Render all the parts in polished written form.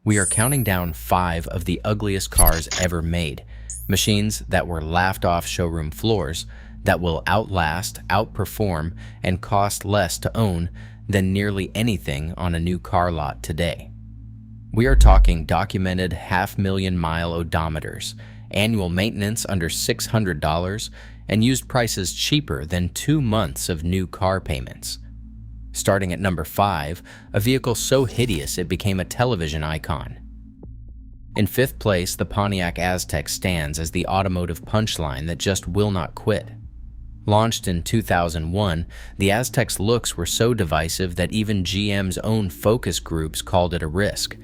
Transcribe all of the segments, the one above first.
We are counting down 5 of the ugliest cars ever made, machines that were laughed off showroom floors that will outlast, outperform, and cost less to own than nearly anything on a new car lot today. We are talking documented half-million-mile odometers, annual maintenance under $600, and used prices cheaper than 2 months of new car payments. Starting at number 5, a vehicle so hideous it became a television icon. In 5th place, the Pontiac Aztec stands as the automotive punchline that just will not quit. Launched in 2001, the Aztec's looks were so divisive that even GM's own focus groups called it a risk.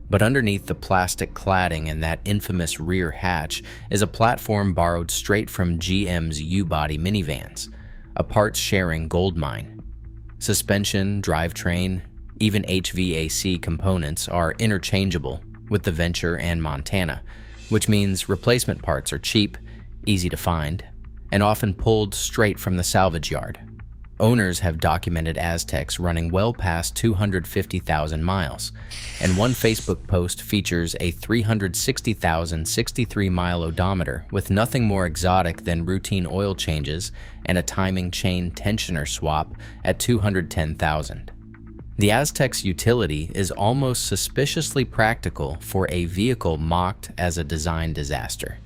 But underneath the plastic cladding and that infamous rear hatch is a platform borrowed straight from GM's U-body minivans, a parts-sharing goldmine. Suspension, drivetrain, even HVAC components are interchangeable with the Venture and Montana, which means replacement parts are cheap, easy to find, and often pulled straight from the salvage yard. Owners have documented Aztecs running well past 250,000 miles, and one Facebook post features a 360,000 63-mile odometer with nothing more exotic than routine oil changes and a timing chain tensioner swap at 210,000. The Aztec's utility is almost suspiciously practical for a vehicle mocked as a design disaster.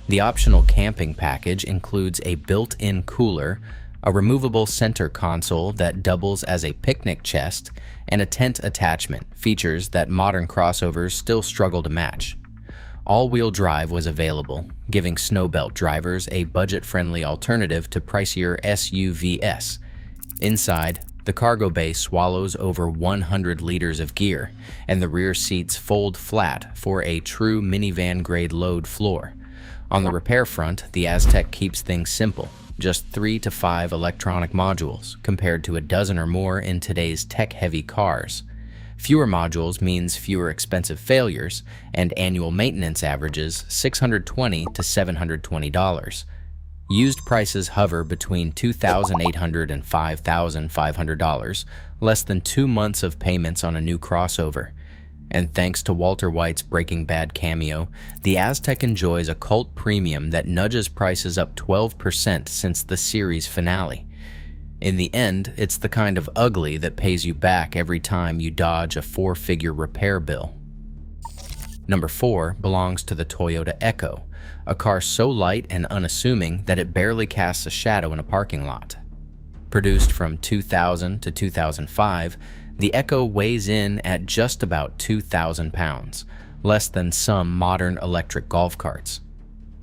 The optional camping package includes a built-in cooler, a removable center console that doubles as a picnic chest, and a tent attachment, features that modern crossovers still struggle to match. All-wheel drive was available, giving snowbelt drivers a budget-friendly alternative to pricier SUVs. Inside, the cargo bay swallows over 100 liters of gear, and the rear seats fold flat for a true minivan-grade load floor. On the repair front, the Aztec keeps things simple. Just 3 to 5 electronic modules, compared to a dozen or more in today's tech-heavy cars. Fewer modules means fewer expensive failures, and annual maintenance averages $620 to $720. Used prices hover between $2,800 and $5,500, less than 2 months of payments on a new crossover. And thanks to Walter White's Breaking Bad cameo, the Aztec enjoys a cult premium that nudges prices up 12% since the series finale. In the end, it's the kind of ugly that pays you back every time you dodge a 4-figure repair bill. Number 4 belongs to the Toyota Echo, a car so light and unassuming that it barely casts a shadow in a parking lot. Produced from 2000 to 2005, the Echo weighs in at just about 2,000 pounds, less than some modern electric golf carts.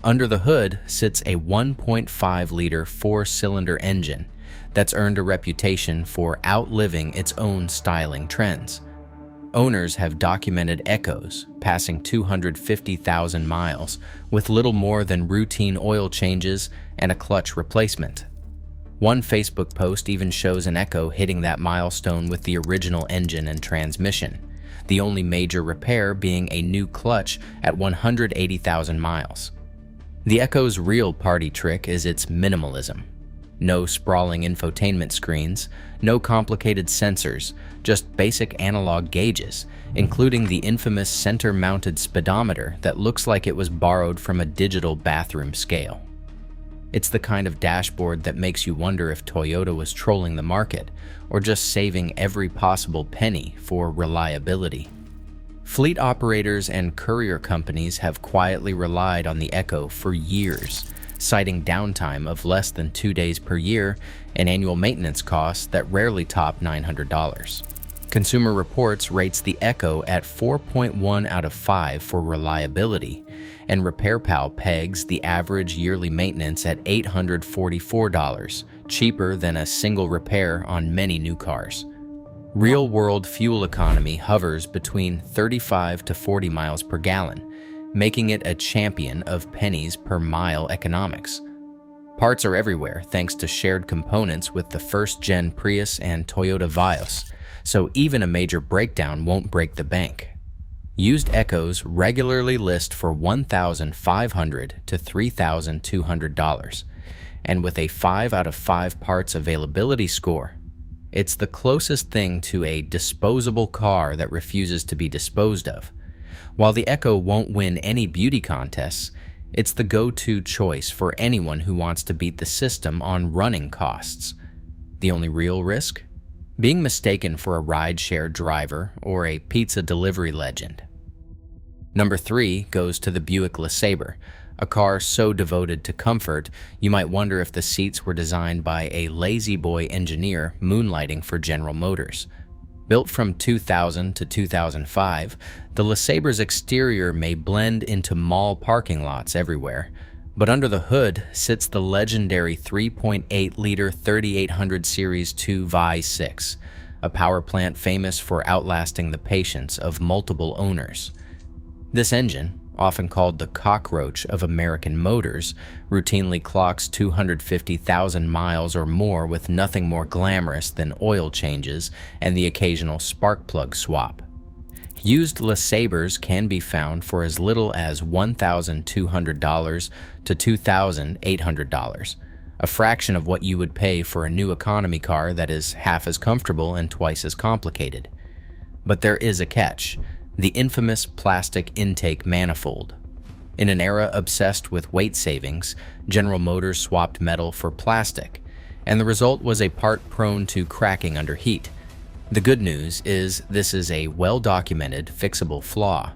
Under the hood sits a 1.5-liter 4-cylinder engine that's earned a reputation for outliving its own styling trends. Owners have documented Echoes passing 250,000 miles with little more than routine oil changes and a clutch replacement. One Facebook post even shows an Echo hitting that milestone with the original engine and transmission, the only major repair being a new clutch at 180,000 miles. The Echo's real party trick is its minimalism. No sprawling infotainment screens, no complicated sensors, just basic analog gauges, including the infamous center-mounted speedometer that looks like it was borrowed from a digital bathroom scale. It's the kind of dashboard that makes you wonder if Toyota was trolling the market or just saving every possible penny for reliability. Fleet operators and courier companies have quietly relied on the Echo for years, citing downtime of less than 2 days per year and annual maintenance costs that rarely top $900. Consumer Reports rates the Echo at 4.1 out of 5 for reliability, and RepairPal pegs the average yearly maintenance at $844, cheaper than a single repair on many new cars. Real-world fuel economy hovers between 35 to 40 miles per gallon, making it a champion of pennies per mile economics. Parts are everywhere thanks to shared components with the first-gen Prius and Toyota Vios, so even a major breakdown won't break the bank. Used Echoes regularly list for $1,500 to $3,200, and with a 5 out of 5 parts availability score, it's the closest thing to a disposable car that refuses to be disposed of. While the Echo won't win any beauty contests, it's the go-to choice for anyone who wants to beat the system on running costs. The only real risk? Being mistaken for a rideshare driver or a pizza delivery legend. Number 3 goes to the Buick LeSabre, a car so devoted to comfort you might wonder if the seats were designed by a lazy boy engineer moonlighting for General Motors. Built from 2000 to 2005, the LeSabre's exterior may blend into mall parking lots everywhere, but under the hood sits the legendary 3.8-liter 3800 Series 2 V6, a power plant famous for outlasting the patience of multiple owners. This engine, often called the cockroach of American motors, routinely clocks 250,000 miles or more with nothing more glamorous than oil changes and the occasional spark plug swap. Used LeSabres can be found for as little as $1,200 to $2,800, a fraction of what you would pay for a new economy car that is half as comfortable and twice as complicated. But there is a catch: the infamous plastic intake manifold. In an era obsessed with weight savings, General Motors swapped metal for plastic, and the result was a part prone to cracking under heat. The good news is this is a well-documented, fixable flaw.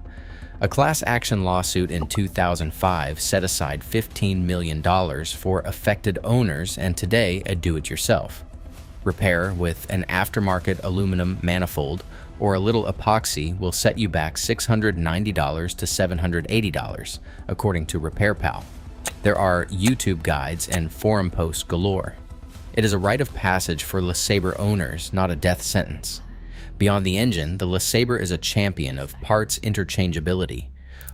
A class action lawsuit in 2005 set aside $15 million for affected owners, and today a do-it-yourself. Repair with an aftermarket aluminum manifold or a little epoxy will set you back $690 to $780, according to RepairPal. There are YouTube guides and forum posts galore. It is a rite of passage for LeSabre owners, not a death sentence. Beyond the engine, the LeSabre is a champion of parts interchangeability.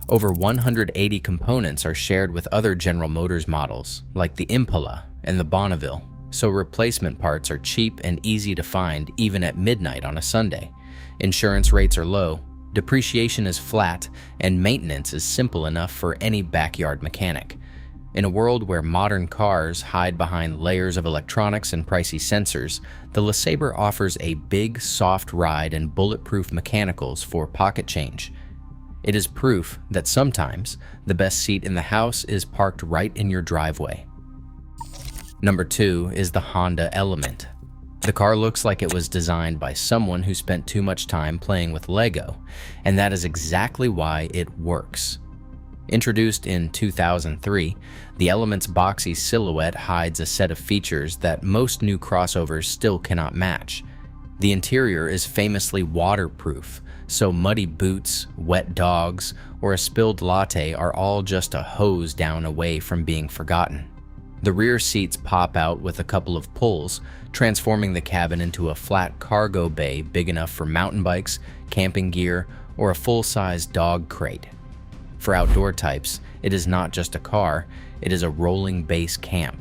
Over 180 components are shared with other General Motors models, like the Impala and the Bonneville, so replacement parts are cheap and easy to find even at midnight on a Sunday. Insurance rates are low, depreciation is flat, and maintenance is simple enough for any backyard mechanic. In a world where modern cars hide behind layers of electronics and pricey sensors, the LeSabre offers a big, soft ride and bulletproof mechanicals for pocket change. It is proof that sometimes the best seat in the house is parked right in your driveway. Number 2 is the Honda Element. The car looks like it was designed by someone who spent too much time playing with Lego, and that is exactly why it works. Introduced in 2003, the Element's boxy silhouette hides a set of features that most new crossovers still cannot match. The interior is famously waterproof, so muddy boots, wet dogs, or a spilled latte are all just a hose down away from being forgotten. The rear seats pop out with a couple of pulls, transforming the cabin into a flat cargo bay big enough for mountain bikes, camping gear, or a full-size dog crate. For outdoor types, it is not just a car, it is a rolling base camp.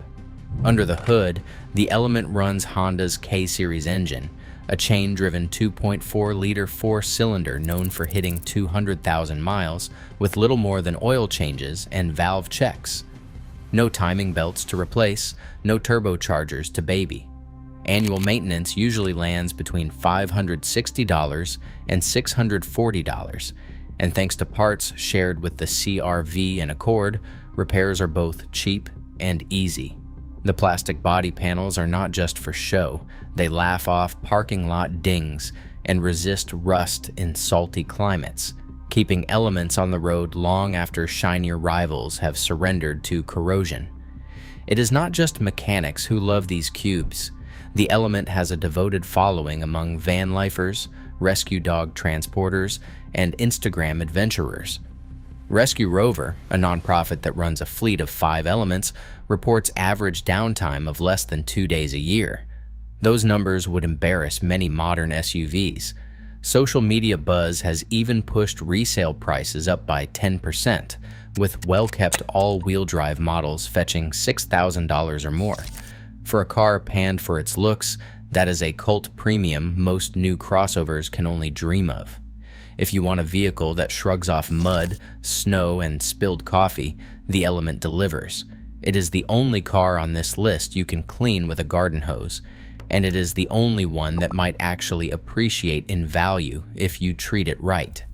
Under the hood, the Element runs Honda's K-Series engine, a chain-driven 2.4-liter four-cylinder known for hitting 200,000 miles with little more than oil changes and valve checks. No timing belts to replace, no turbochargers to baby. Annual maintenance usually lands between $560 and $640, and thanks to parts shared with the CR-V and Accord, repairs are both cheap and easy. The plastic body panels are not just for show, they laugh off parking lot dings and resist rust in salty climates, keeping Elements on the road long after shinier rivals have surrendered to corrosion. It is not just mechanics who love these cubes. The Element has a devoted following among van lifers, rescue dog transporters, and Instagram adventurers. Rescue Rover, a nonprofit that runs a fleet of 5 Elements, reports average downtime of less than 2 days a year. Those numbers would embarrass many modern SUVs. Social media buzz has even pushed resale prices up by 10%, with well-kept all-wheel drive models fetching $6,000 or more. For a car panned for its looks, that is a cult premium most new crossovers can only dream of. If you want a vehicle that shrugs off mud, snow, and spilled coffee, the Element delivers. It is the only car on this list you can clean with a garden hose, and it is the only one that might actually appreciate in value if you treat it right.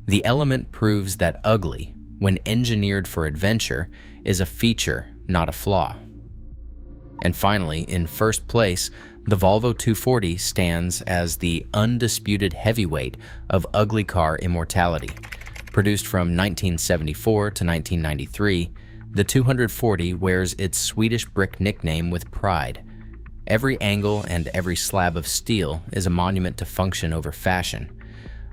The element proves that ugly, when engineered for adventure, is a feature, not a flaw. And finally, in first place, the Volvo 240 stands as the undisputed heavyweight of ugly car immortality. Produced from 1974 to 1993, the 240 wears its Swedish brick nickname with pride. Every angle and every slab of steel is a monument to function over fashion.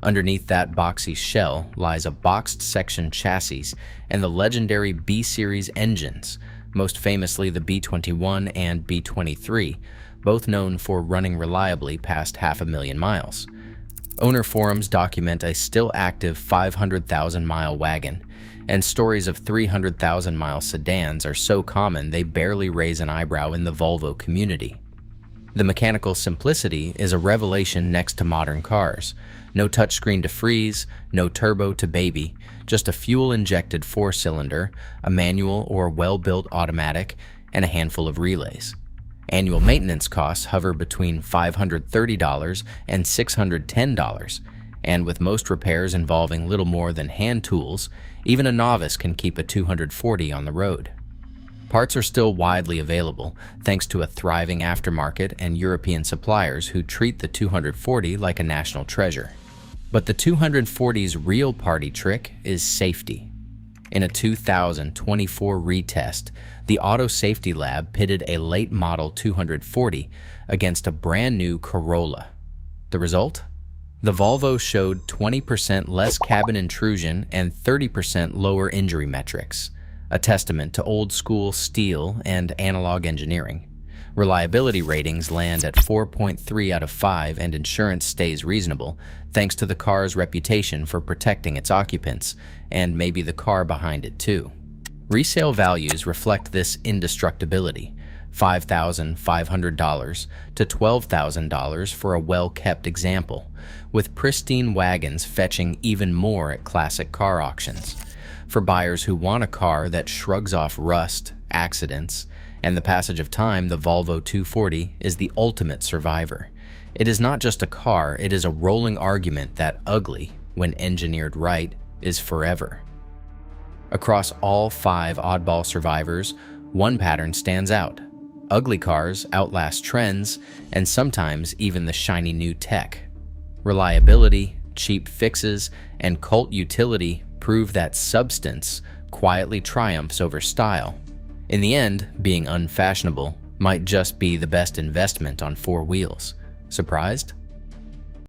Underneath that boxy shell lies a boxed section chassis and the legendary B-Series engines, most famously the B-21 and B-23, both known for running reliably past 500,000 miles. Owner forums document a still active 500,000-mile wagon, and stories of 300,000-mile sedans are so common they barely raise an eyebrow in the Volvo community. The mechanical simplicity is a revelation next to modern cars. No touchscreen to freeze, no turbo to baby, just a fuel-injected four-cylinder, a manual or well-built automatic, and a handful of relays. Annual maintenance costs hover between $530 and $610, and with most repairs involving little more than hand tools, even a novice can keep a 240 on the road. Parts are still widely available, thanks to a thriving aftermarket and European suppliers who treat the 240 like a national treasure. But the 240's real party trick is safety. In a 2024 retest, the Auto Safety Lab pitted a late model 240 against a brand new Corolla. The result? The Volvo showed 20% less cabin intrusion and 30% lower injury metrics, a testament to old-school steel and analog engineering. Reliability ratings land at 4.3 out of 5 and insurance stays reasonable, thanks to the car's reputation for protecting its occupants, and maybe the car behind it too. Resale values reflect this indestructibility, $5,500 to $12,000 for a well-kept example, with pristine wagons fetching even more at classic car auctions. For buyers who want a car that shrugs off rust, accidents, and the passage of time, the Volvo 240 is the ultimate survivor. It is not just a car, it is a rolling argument that ugly, when engineered right, is forever. Across all 5 oddball survivors, one pattern stands out. Ugly cars outlast trends, and sometimes even the shiny new tech. Reliability, cheap fixes, and cult utility prove that substance quietly triumphs over style. In the end, being unfashionable might just be the best investment on 4 wheels. Surprised?